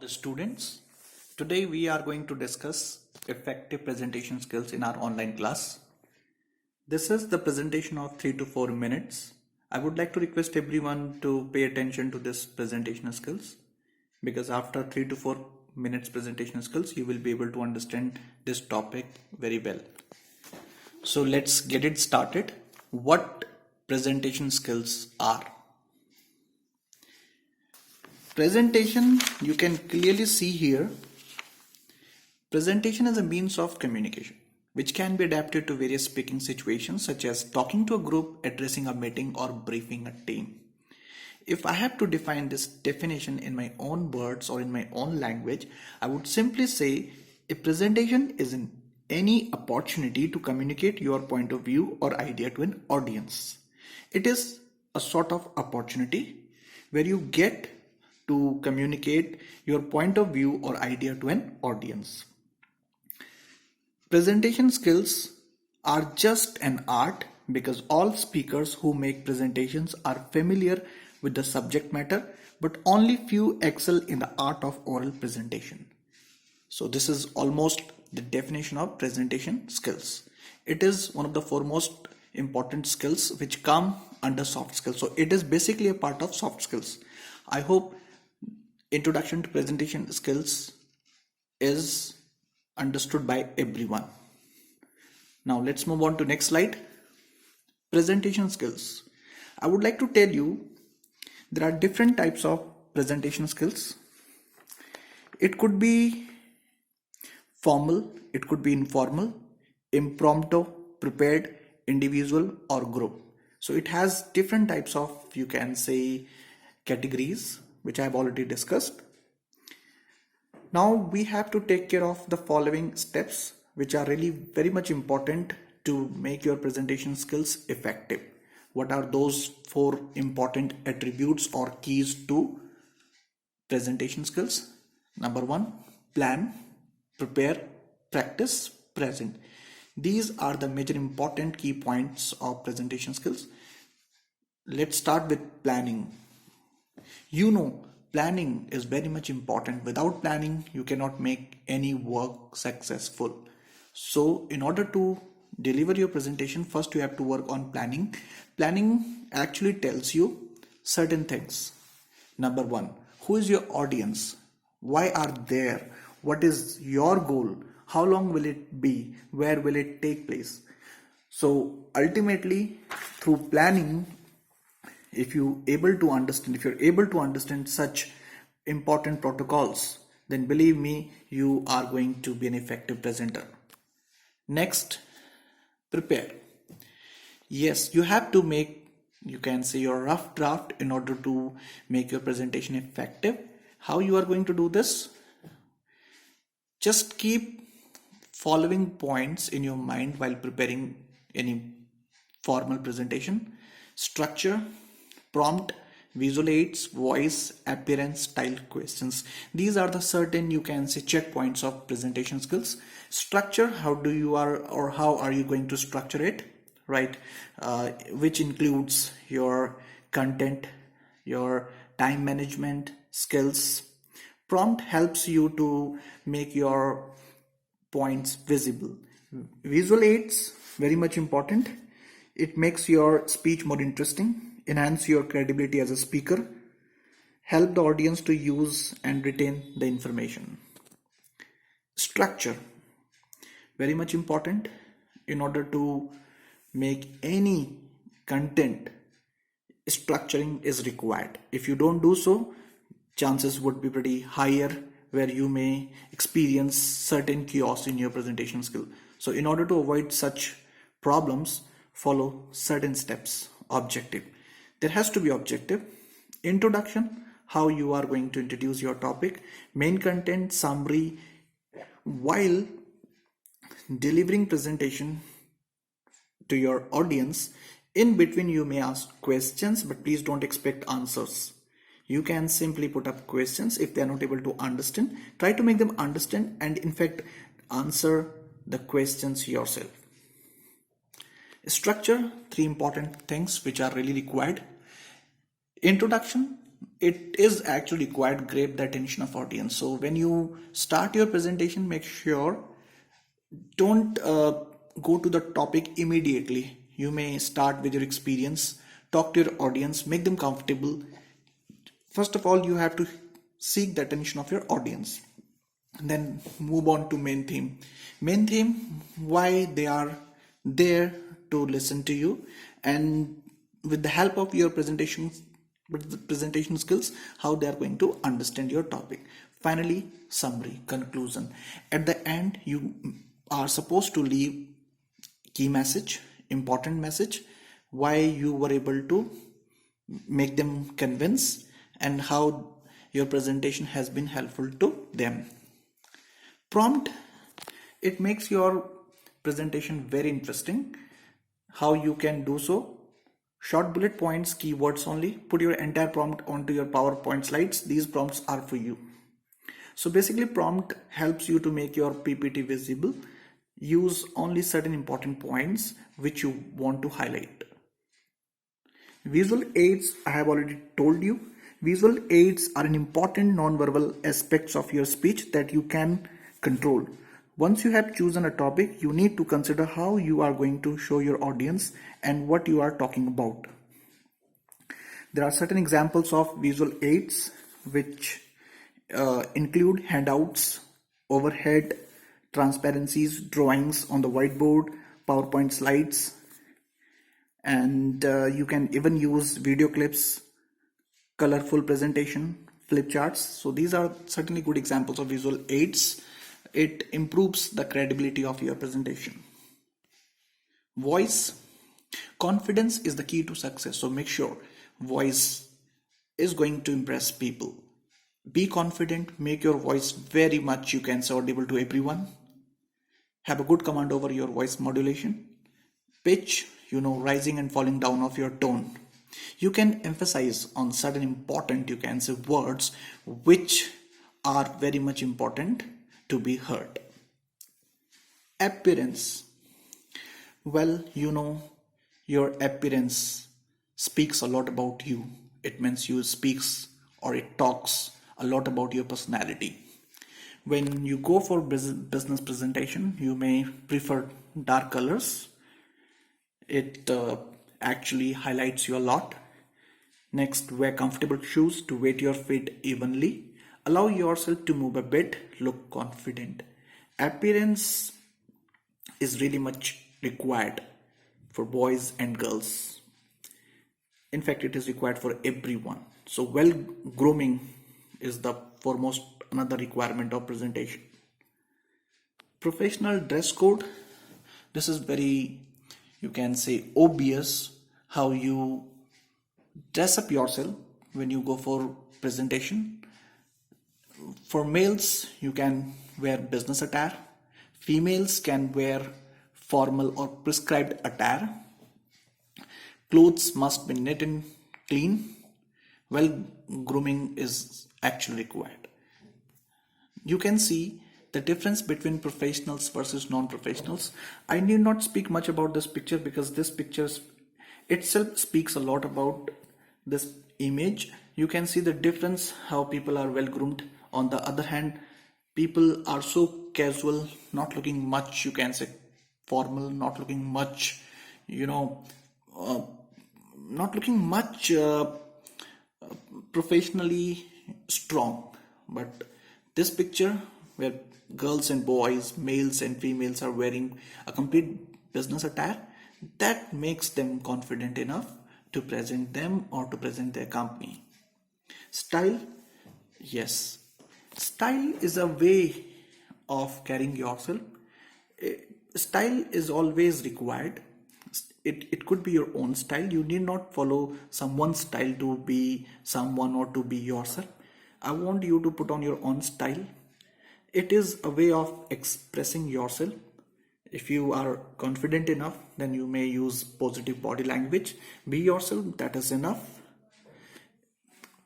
students. Today we are going to discuss effective presentation skills in our online class. This is the presentation of 3 to 4 minutes. I would like to request everyone to pay attention to this presentation skills because after 3 to 4 minutes presentation skills you will be able to understand this topic very well. So let's get it started. What presentation skills are? Presentation, you can clearly see here, presentation is a means of communication which can be adapted to various speaking situations such as talking to a group, addressing a meeting or briefing a team. If I have to define this definition in my own words or in my own language, I would simply say a presentation is any opportunity to communicate your point of view or idea to an audience. It is a sort of opportunity where you get to communicate your point of view or idea to an audience. Presentation skills are just an art because all speakers who make presentations are familiar with the subject matter, but only few excel in the art of oral presentation. So this is almost the definition of presentation skills. It is one of the foremost important skills which come under soft skills. So it is basically a part of soft skills. I hope introduction to presentation skills is understood by everyone. Now let's move on to next slide. Presentation skills. I would like to tell you there are different types of presentation skills. It could be formal, it could be informal, impromptu, prepared, individual or group. So it has different types of, you can say, categories which I have already discussed. Now we have to take care of the following steps which are really very much important to make your presentation skills effective. What are those 4 important attributes or keys to presentation skills? Number 1, plan, prepare, practice, present. These are the major important key points of presentation skills. Let's start with planning. You know, planning is very much important. Without planning, you cannot make any work successful. So in order to deliver your presentation, first you have to work on planning. Planning actually tells you certain things. Number 1, who is your audience? Why are there? What is your goal? How long will it be? Where will it take place? So ultimately, through planning, if you're able to understand such important protocols, then believe me, you are going to be an effective presenter. Next, prepare. Yes, you have to make, you can say, your rough draft in order to make your presentation effective. How you are going to do this? Just keep following points in your mind while preparing any formal presentation. Structure, prompt, visual aids, voice, appearance, style, questions. These are the certain, you can say, checkpoints of presentation skills. Structure, how are you going to structure it, right? Which includes your content, your time management skills. Prompt helps you to make your points visible. Visual aids, very much important. It makes your speech more interesting, enhance your credibility as a speaker, help the audience to use and retain the information. Structure, very much important. In order to make any content, structuring is required. If you don't do so, chances would be pretty higher where you may experience certain chaos in your presentation skill. So in order to avoid such problems, follow certain steps. Objective. There has to be objective. Introduction, how you are going to introduce your topic. Main content, summary. While delivering presentation to your audience, in between you may ask questions, but please don't expect answers. You can simply put up questions. If they are not able to understand, try to make them understand and in fact answer the questions yourself. Structure, 3 important things which are really required. Introduction, it is actually quite grab the attention of audience. So when you start your presentation, make sure don't go to the topic immediately. You may start with your experience, talk to your audience, make them comfortable. First of all, you have to seek the attention of your audience, then move on to main theme, why they are there to listen to you, and with the help of your presentation skills, how they are going to understand your topic. Finally, summary, conclusion. At the end, you are supposed to leave key message, important message, why you were able to make them convince, and how your presentation has been helpful to them. Prompt, it makes your presentation very interesting. How you can do so? Short bullet points, keywords only. Put your entire prompt onto your PowerPoint slides. These prompts are for you. So basically, prompt helps you to make your PPT visible. Use only certain important points which you want to highlight. Visual aids, I have already told you. Visual aids are an important non-verbal aspects of your speech that you can control. Once you have chosen a topic, you need to consider how you are going to show your audience and what you are talking about. There are certain examples of visual aids which include handouts, overhead, transparencies, drawings on the whiteboard, PowerPoint slides, and you can even use video clips, colorful presentation, flip charts. So these are certainly good examples of visual aids. It improves the credibility of your presentation. Voice. Confidence is the key to success. So make sure voice is going to impress people. Be confident, make your voice very much, you can say, audible to everyone. Have a good command over your voice modulation. Pitch, rising and falling down of your tone. You can emphasize on certain important, you can say, words which are very much important to be heard. Appearance. Well, your appearance speaks a lot about you. It means you speaks or it talks a lot about your personality. When you go for business presentation, you may prefer dark colors. It actually highlights you a lot. Next, wear comfortable shoes to weight your feet evenly. Allow yourself to move a bit, look confident. Appearance is really much required for boys and girls. In fact, it is required for everyone. So well grooming is the foremost another requirement of presentation. Professional dress code. This is very, you can say, obvious how you dress up yourself when you go for presentation. For males, you can wear business attire. Females can wear formal or prescribed attire. Clothes must be neat and clean. Well, grooming is actually required. You can see the difference between professionals versus non-professionals. I need not speak much about this picture because this picture itself speaks a lot about this image. You can see the difference how people are well groomed. On the other hand, people are so casual, not looking much, you can say, formal, not looking much, not looking much professionally strong. But this picture where girls and boys, males and females are wearing a complete business attire, that makes them confident enough to present them or to present their company. Style. Yes, style is a way of carrying yourself. Style is always required. It could be your own style. You need not follow someone's style to be someone or to be yourself. I want you to put on your own style. It is a way of expressing yourself. If you are confident enough, then you may use positive body language. Be yourself, that is enough.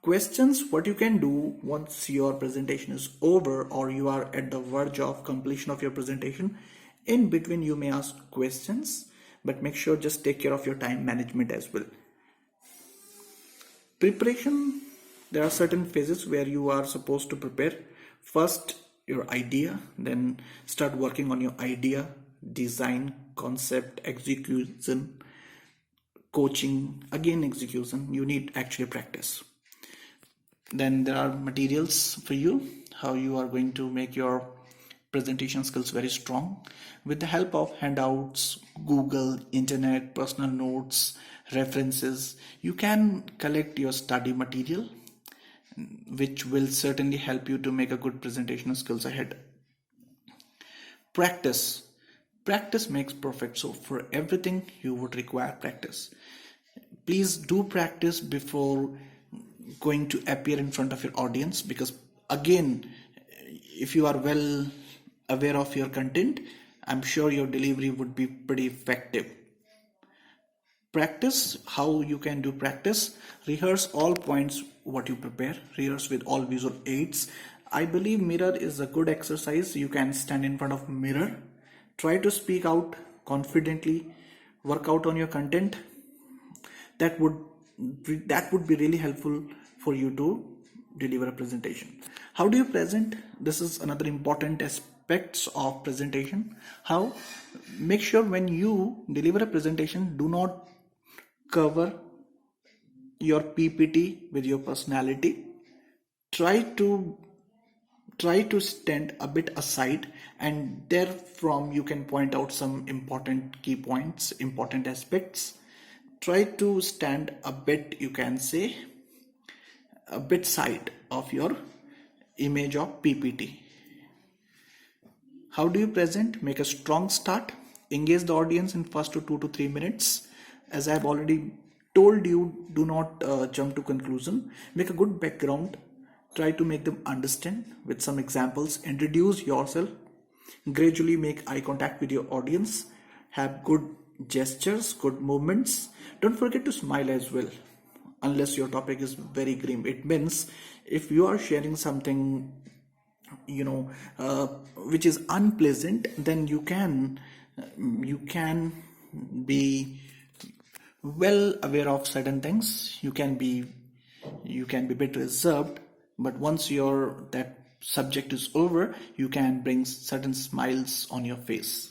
Questions, what you can do once your presentation is over or you are at the verge of completion of your presentation. In between, you may ask questions, but make sure just take care of your time management as well. Preparation, There are certain phases where you are supposed to prepare. First, your idea, then start working on your idea, design, concept, execution, coaching, again execution. You need actually practice. Then there are materials for you, how you are going to make your presentation skills very strong with the help of handouts, Google, internet, personal notes, references. You can collect your study material, which will certainly help you to make a good presentation skills ahead. Practice. Practice makes perfect. So for everything you would require practice. Please do practice before going to appear in front of your audience, because again, if you are well aware of your content, I'm sure your delivery would be pretty effective. Practice. How you can do practice: rehearse all points what you prepare, rehearse with all visual aids. I believe mirror is a good exercise. You can stand in front of mirror, try to speak out confidently, work out on your content. That would be really helpful for you to deliver a presentation. How do you present? This is another important aspects of presentation. How? Make sure when you deliver a presentation, do not cover your PPT with your personality. Try to stand a bit aside, and therefrom you can point out some important key points, important aspects. Try to stand a bit, you can say, a bit side of your image of PPT. How do you present? Make a strong start. Engage the audience in first to 2 to 3 minutes. As I have already told you, do not jump to conclusion. Make a good background. Try to make them understand with some examples. Introduce yourself. Gradually make eye contact with your audience. Have good gestures, good movements. Don't forget to smile as well, unless your topic is very grim. It means if you are sharing something, which is unpleasant, then you can be well aware of certain things. You can be a bit reserved, but once that subject is over, you can bring certain smiles on your face.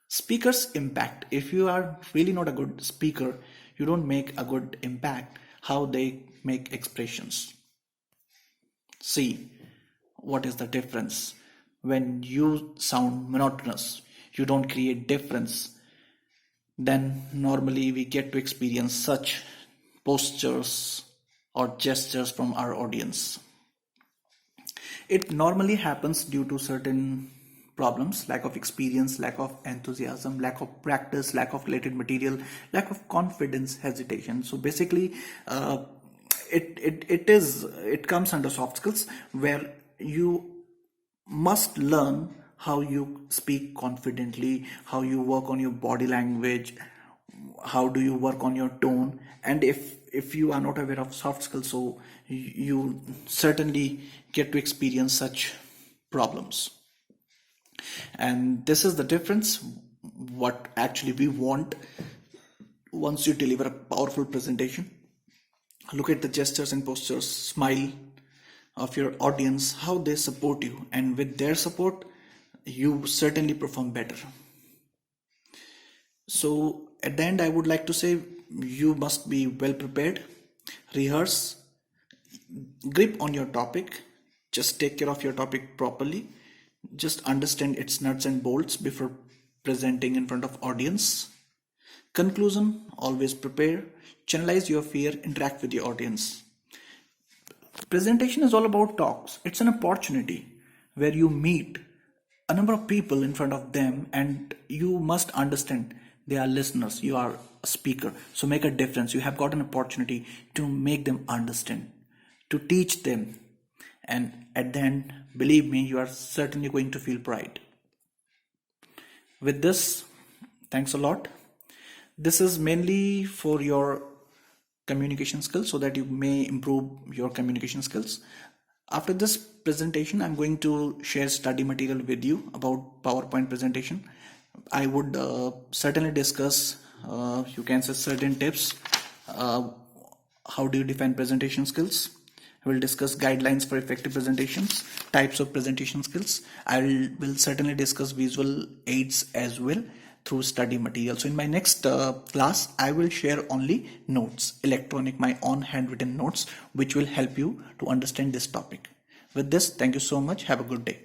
Speaker's impact. If you are really not a good speaker, you don't make a good impact. How they make expressions. See what is the difference. When you sound monotonous, you don't create difference, then normally we get to experience such postures or gestures from our audience. It normally happens due to certain problems: lack of experience, lack of enthusiasm, lack of practice, lack of related material, lack of confidence, hesitation. So basically, it comes under soft skills, where you must learn how you speak confidently, how you work on your body language, how do you work on your tone. And if you are not aware of soft skills, so you certainly get to experience such problems. And this is the difference what actually we want. Once you deliver a powerful presentation, look at the gestures and postures, smile of your audience, how they support you, and with their support you certainly perform better. So at the end, I would like to say, you must be well prepared, rehearse, grip on your topic, just take care of your topic properly, just understand its nuts and bolts before presenting in front of audience. Conclusion: always prepare, channelize your fear, interact with your audience. Presentation is all about talks. It's an opportunity where you meet a number of people in front of them, and you must understand they are listeners, you are a speaker, so make a difference. You have got an opportunity to make them understand, to teach them, and at the end, believe me, you are certainly going to feel pride. With this, thanks a lot. This is mainly for your communication skills, so that you may improve your communication skills. After this presentation, I'm going to share study material with you about PowerPoint presentation. I would certainly discuss, you can say, certain tips how do you define presentation skills. We'll discuss guidelines for effective presentations, types of presentation skills. Will certainly discuss visual aids as well through study material. So in my next class, I will share only notes, electronic, my own handwritten notes, which will help you to understand this topic. With this, thank you so much. Have a good day.